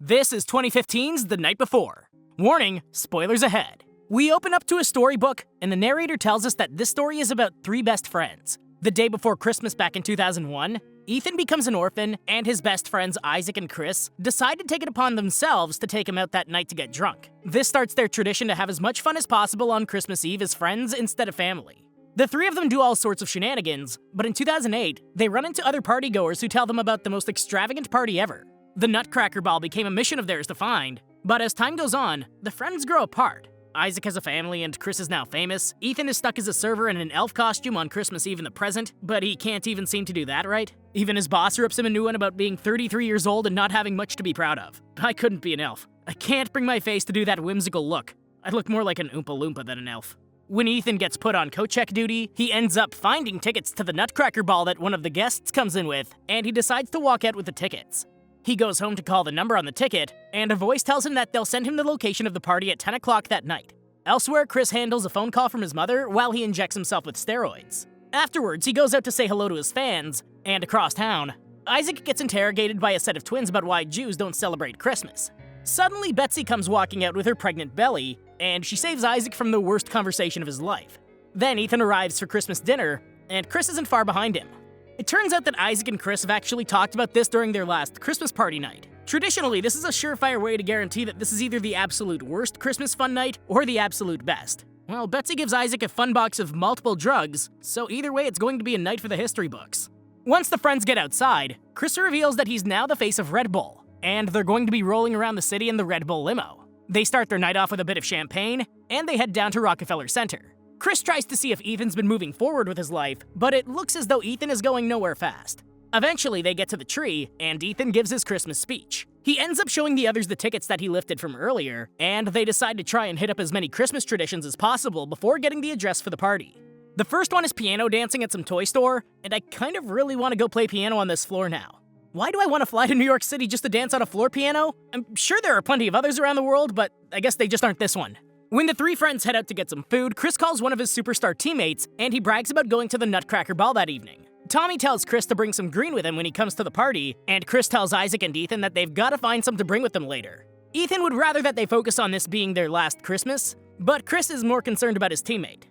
This is 2015's The Night Before. Warning, spoilers ahead. We open up to a storybook, and the narrator tells us that this story is about three best friends. The day before Christmas back in 2001, Ethan becomes an orphan, and his best friends Isaac and Chris decide to take it upon themselves to take him out that night to get drunk. This starts their tradition to have as much fun as possible on Christmas Eve as friends instead of family. The three of them do all sorts of shenanigans, but in 2008, they run into other partygoers who tell them about the most extravagant party ever. The Nutcracker Ball became a mission of theirs to find, but as time goes on, the friends grow apart. Isaac has a family and Chris is now famous. Ethan is stuck as a server in an elf costume on Christmas Eve in the present, but he can't even seem to do that right. Even his boss rips him a new one about being 33 years old and not having much to be proud of. I couldn't be an elf. I can't bring my face to do that whimsical look. I look more like an Oompa Loompa than an elf. When Ethan gets put on coat check duty, he ends up finding tickets to the Nutcracker Ball that one of the guests comes in with, and he decides to walk out with the tickets. He goes home to call the number on the ticket, and a voice tells him that they'll send him the location of the party at 10 o'clock that night. Elsewhere, Chris handles a phone call from his mother while he injects himself with steroids. Afterwards, he goes out to say hello to his fans, and across town, Isaac gets interrogated by a set of twins about why Jews don't celebrate Christmas. Suddenly, Betsy comes walking out with her pregnant belly, and she saves Isaac from the worst conversation of his life. Then Ethan arrives for Christmas dinner, and Chris isn't far behind him. It turns out that Isaac and Chris have actually talked about this during their last Christmas party night. Traditionally, this is a surefire way to guarantee that this is either the absolute worst Christmas fun night or the absolute best. Well, Betsy gives Isaac a fun box of multiple drugs, so either way it's going to be a night for the history books. Once the friends get outside, Chris reveals that he's now the face of Red Bull, and they're going to be rolling around the city in the Red Bull limo. They start their night off with a bit of champagne, and they head down to Rockefeller Center. Chris tries to see if Ethan's been moving forward with his life, but it looks as though Ethan is going nowhere fast. Eventually, they get to the tree, and Ethan gives his Christmas speech. He ends up showing the others the tickets that he lifted from earlier, and they decide to try and hit up as many Christmas traditions as possible before getting the address for the party. The first one is piano dancing at some toy store, and I kind of really want to go play piano on this floor now. Why do I want to fly to New York City just to dance on a floor piano? I'm sure there are plenty of others around the world, but I guess they just aren't this one. When the three friends head out to get some food, Chris calls one of his superstar teammates, and he brags about going to the Nutcracker Ball that evening. Tommy tells Chris to bring some green with him when he comes to the party, and Chris tells Isaac and Ethan that they've got to find some to bring with them later. Ethan would rather that they focus on this being their last Christmas, but Chris is more concerned about his teammate.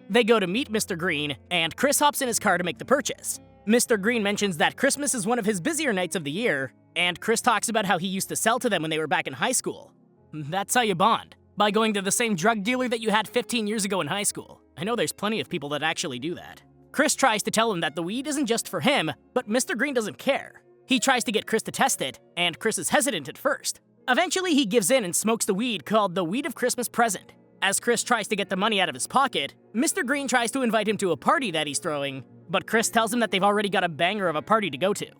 They go to meet Mr. Green, and Chris hops in his car to make the purchase. Mr. Green mentions that Christmas is one of his busier nights of the year, and Chris talks about how he used to sell to them when they were back in high school. That's how you bond, by going to the same drug dealer that you had 15 years ago in high school. I know there's plenty of people that actually do that. Chris tries to tell him that the weed isn't just for him, but Mr. Green doesn't care. He tries to get Chris to test it, and Chris is hesitant at first. Eventually, he gives in and smokes the weed called the Weed of Christmas Present. As Chris tries to get the money out of his pocket, Mr. Green tries to invite him to a party that he's throwing, but Chris tells him that they've already got a banger of a party to go to.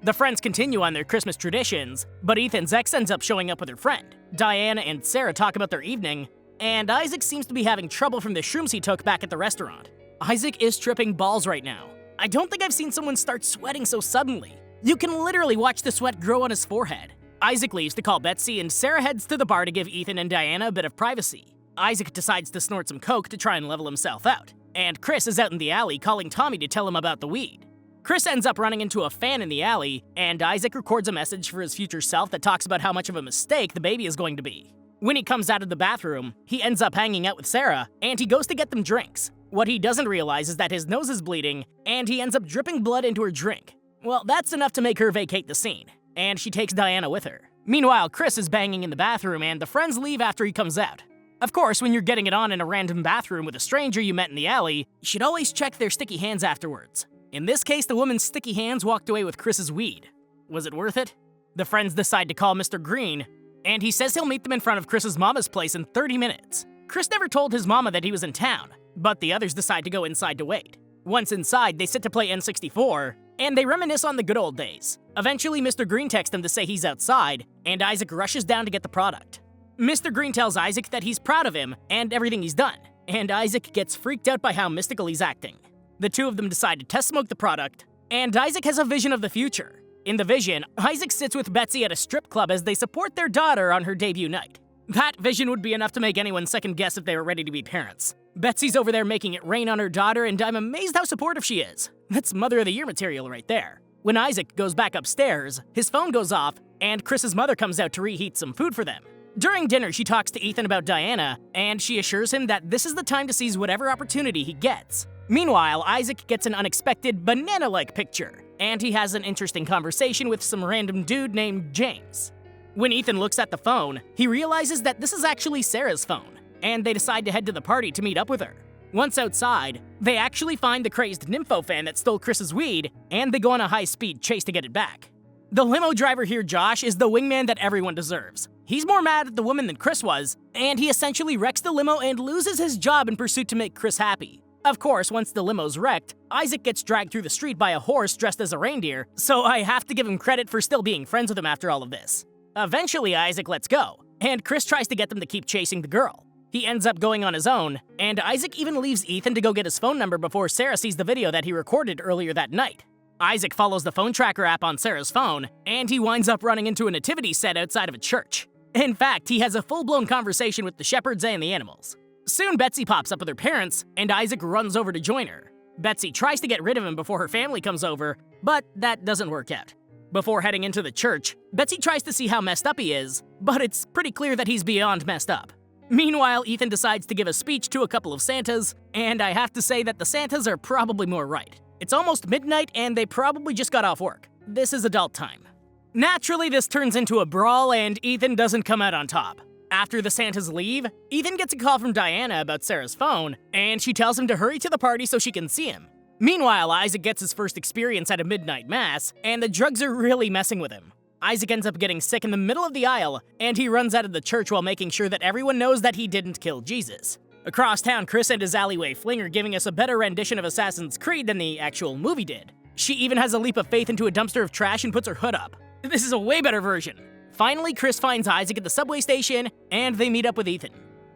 The friends continue on their Christmas traditions, but Ethan's ex ends up showing up with her friend. Diana and Sarah talk about their evening, and Isaac seems to be having trouble from the shrooms he took back at the restaurant. Isaac is tripping balls right now. I don't think I've seen someone start sweating so suddenly. You can literally watch the sweat grow on his forehead. Isaac leaves to call Betsy, and Sarah heads to the bar to give Ethan and Diana a bit of privacy. Isaac decides to snort some coke to try and level himself out, and Chris is out in the alley calling Tommy to tell him about the weed. Chris ends up running into a fan in the alley, and Isaac records a message for his future self that talks about how much of a mistake the baby is going to be. When he comes out of the bathroom, he ends up hanging out with Sarah, and he goes to get them drinks. What he doesn't realize is that his nose is bleeding, and he ends up dripping blood into her drink. Well, that's enough to make her vacate the scene, and she takes Diana with her. Meanwhile, Chris is banging in the bathroom, and the friends leave after he comes out. Of course, when you're getting it on in a random bathroom with a stranger you met in the alley, you should always check their sticky hands afterwards. In this case, the woman's sticky hands walked away with Chris's weed. Was it worth it? The friends decide to call Mr. Green, and he says he'll meet them in front of Chris's mama's place in 30 minutes. Chris never told his mama that he was in town, but the others decide to go inside to wait. Once inside, they sit to play N64, and they reminisce on the good old days. Eventually, Mr. Green texts them to say he's outside, and Isaac rushes down to get the product. Mr. Green tells Isaac that he's proud of him and everything he's done, and Isaac gets freaked out by how mystical he's acting. The two of them decide to test smoke the product, and Isaac has a vision of the future. In the vision, Isaac sits with Betsy at a strip club as they support their daughter on her debut night. That vision would be enough to make anyone second guess if they were ready to be parents. Betsy's over there making it rain on her daughter, and I'm amazed how supportive she is. That's Mother of the Year material right there. When Isaac goes back upstairs, his phone goes off, and Chris's mother comes out to reheat some food for them. During dinner, she talks to Ethan about Diana, and she assures him that this is the time to seize whatever opportunity he gets. Meanwhile, Isaac gets an unexpected banana-like picture, and he has an interesting conversation with some random dude named James. When Ethan looks at the phone, he realizes that this is actually Sarah's phone, and they decide to head to the party to meet up with her. Once outside, they actually find the crazed nympho fan that stole Chris's weed, and they go on a high-speed chase to get it back. The limo driver here, Josh, is the wingman that everyone deserves. He's more mad at the woman than Chris was, and he essentially wrecks the limo and loses his job in pursuit to make Chris happy. Of course, once the limo's wrecked, Isaac gets dragged through the street by a horse dressed as a reindeer, so I have to give him credit for still being friends with him after all of this. Eventually, Isaac lets go, and Chris tries to get them to keep chasing the girl. He ends up going on his own, and Isaac even leaves Ethan to go get his phone number before Sarah sees the video that he recorded earlier that night. Isaac follows the phone tracker app on Sarah's phone, and he winds up running into a nativity set outside of a church. In fact, he has a full-blown conversation with the shepherds and the animals. Soon, Betsy pops up with her parents, and Isaac runs over to join her. Betsy tries to get rid of him before her family comes over, but that doesn't work out. Before heading into the church, Betsy tries to see how messed up he is, but it's pretty clear that he's beyond messed up. Meanwhile, Ethan decides to give a speech to a couple of Santas, and I have to say that the Santas are probably more right. It's almost midnight, and they probably just got off work. This is adult time. Naturally, this turns into a brawl, and Ethan doesn't come out on top. After the Santas leave, Ethan gets a call from Diana about Sarah's phone, and she tells him to hurry to the party so she can see him. Meanwhile, Isaac gets his first experience at a midnight mass, and the drugs are really messing with him. Isaac ends up getting sick in the middle of the aisle, and he runs out of the church while making sure that everyone knows that he didn't kill Jesus. Across town, Chris and his alleyway fling are giving us a better rendition of Assassin's Creed than the actual movie did. She even has a leap of faith into a dumpster of trash and puts her hood up. This is a way better version. Finally, Chris finds Isaac at the subway station, and they meet up with Ethan.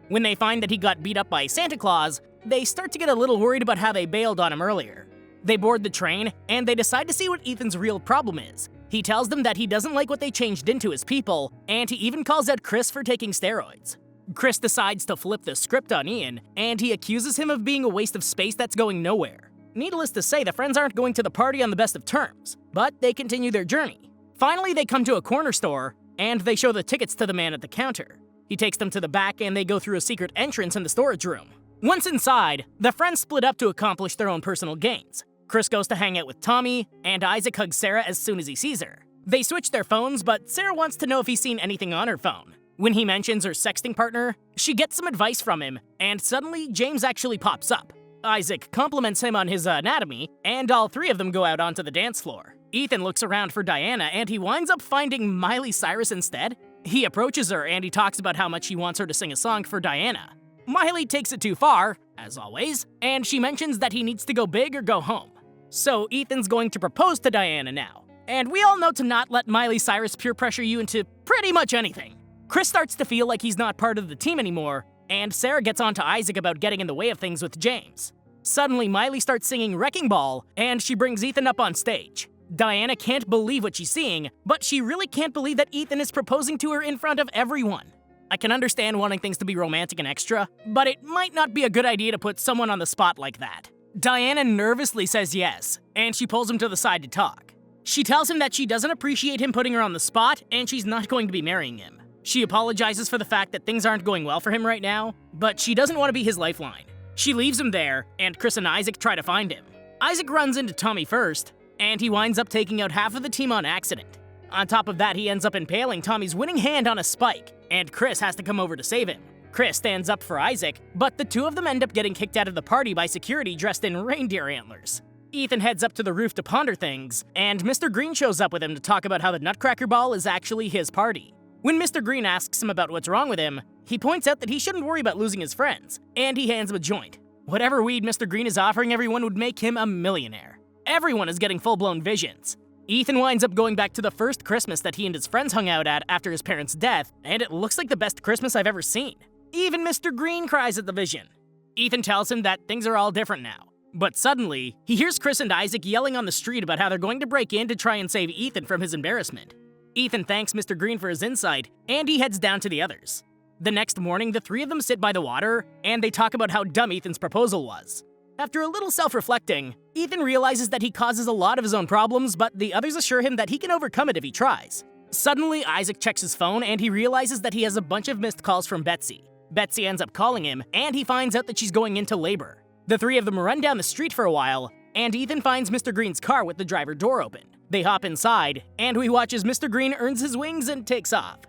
When they find that he got beat up by Santa Claus, they start to get a little worried about how they bailed on him earlier. They board the train, and they decide to see what Ethan's real problem is. He tells them that he doesn't like what they changed into as people, and he even calls out Chris for taking steroids. Chris decides to flip the script on Ian, and he accuses him of being a waste of space that's going nowhere. Needless to say, the friends aren't going to the party on the best of terms, but they continue their journey. Finally, they come to a corner store, and they show the tickets to the man at the counter. He takes them to the back, and they go through a secret entrance in the storage room. Once inside, the friends split up to accomplish their own personal gains. Chris goes to hang out with Tommy, and Isaac hugs Sarah as soon as he sees her. They switch their phones, but Sarah wants to know if he's seen anything on her phone. When he mentions her sexting partner, she gets some advice from him, and suddenly James actually pops up. Isaac compliments him on his anatomy, and all three of them go out onto the dance floor. Ethan looks around for Diana, and he winds up finding Miley Cyrus instead. He approaches her, and he talks about how much he wants her to sing a song for Diana. Miley takes it too far, as always, and she mentions that he needs to go big or go home. So Ethan's going to propose to Diana now. And we all know to not let Miley Cyrus peer pressure you into pretty much anything. Chris starts to feel like he's not part of the team anymore, and Sarah gets on to Isaac about getting in the way of things with James. Suddenly, Miley starts singing Wrecking Ball, and she brings Ethan up on stage. Diana can't believe what she's seeing, but she really can't believe that Ethan is proposing to her in front of everyone. I can understand wanting things to be romantic and extra, but it might not be a good idea to put someone on the spot like that. Diana nervously says yes, and she pulls him to the side to talk. She tells him that she doesn't appreciate him putting her on the spot, and she's not going to be marrying him. She apologizes for the fact that things aren't going well for him right now, but she doesn't want to be his lifeline. She leaves him there, and Chris and Isaac try to find him. Isaac runs into Tommy first, and he winds up taking out half of the team on accident. On top of that, he ends up impaling Tommy's winning hand on a spike, and Chris has to come over to save him. Chris stands up for Isaac, but the two of them end up getting kicked out of the party by security dressed in reindeer antlers. Ethan heads up to the roof to ponder things, and Mr. Green shows up with him to talk about how the Nutcracker Ball is actually his party. When Mr. Green asks him about what's wrong with him, he points out that he shouldn't worry about losing his friends, and he hands him a joint. Whatever weed Mr. Green is offering everyone would make him a millionaire. Everyone is getting full-blown visions. Ethan winds up going back to the first Christmas that he and his friends hung out at after his parents' death, and it looks like the best Christmas I've ever seen. Even Mr. Green cries at the vision. Ethan tells him that things are all different now. But suddenly, he hears Chris and Isaac yelling on the street about how they're going to break in to try and save Ethan from his embarrassment. Ethan thanks Mr. Green for his insight, and he heads down to the others. The next morning, the three of them sit by the water, and they talk about how dumb Ethan's proposal was. After a little self-reflecting, Ethan realizes that he causes a lot of his own problems, but the others assure him that he can overcome it if he tries. Suddenly, Isaac checks his phone and he realizes that he has a bunch of missed calls from Betsy. Betsy ends up calling him, and he finds out that she's going into labor. The three of them run down the street for a while, and Ethan finds Mr. Green's car with the driver door open. They hop inside, and we watch as Mr. Green earns his wings and takes off.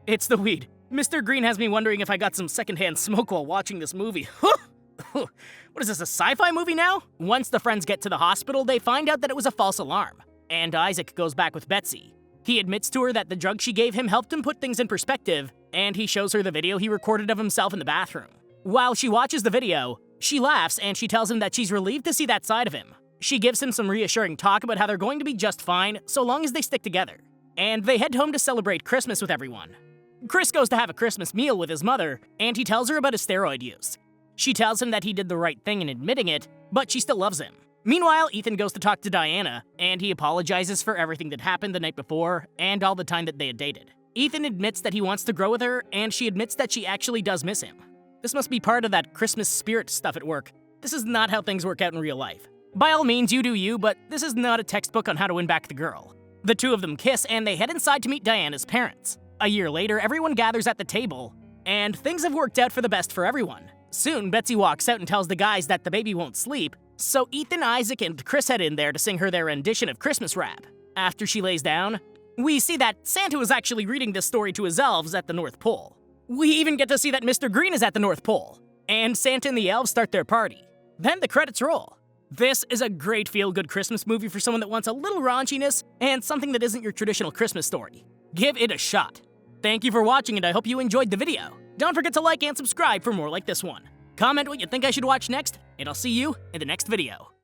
It's the weed. Mr. Green has me wondering if I got some secondhand smoke while watching this movie. What is this, a sci-fi movie now? Once the friends get to the hospital, they find out that it was a false alarm, and Isaac goes back with Betsy. He admits to her that the drug she gave him helped him put things in perspective, and he shows her the video he recorded of himself in the bathroom. While she watches the video, she laughs and she tells him that she's relieved to see that side of him. She gives him some reassuring talk about how they're going to be just fine so long as they stick together. And they head home to celebrate Christmas with everyone. Chris goes to have a Christmas meal with his mother, and he tells her about his steroid use. She tells him that he did the right thing in admitting it, but she still loves him. Meanwhile, Ethan goes to talk to Diana, and he apologizes for everything that happened the night before and all the time that they had dated. Ethan admits that he wants to grow with her, and she admits that she actually does miss him. This must be part of that Christmas spirit stuff at work. This is not how things work out in real life. By all means, you do you, but this is not a textbook on how to win back the girl. The two of them kiss, and they head inside to meet Diana's parents. A year later, everyone gathers at the table, and things have worked out for the best for everyone. Soon, Betsy walks out and tells the guys that the baby won't sleep, so Ethan, Isaac, and Chris head in there to sing her their rendition of Christmas rap. After she lays down, we see that Santa was actually reading this story to his elves at the North Pole. We even get to see that Mr. Green is at the North Pole, and Santa and the elves start their party. Then the credits roll. This is a great feel-good Christmas movie for someone that wants a little raunchiness and something that isn't your traditional Christmas story. Give it a shot. Thank you for watching, and I hope you enjoyed the video. Don't forget to like and subscribe for more like this one. Comment what you think I should watch next, and I'll see you in the next video.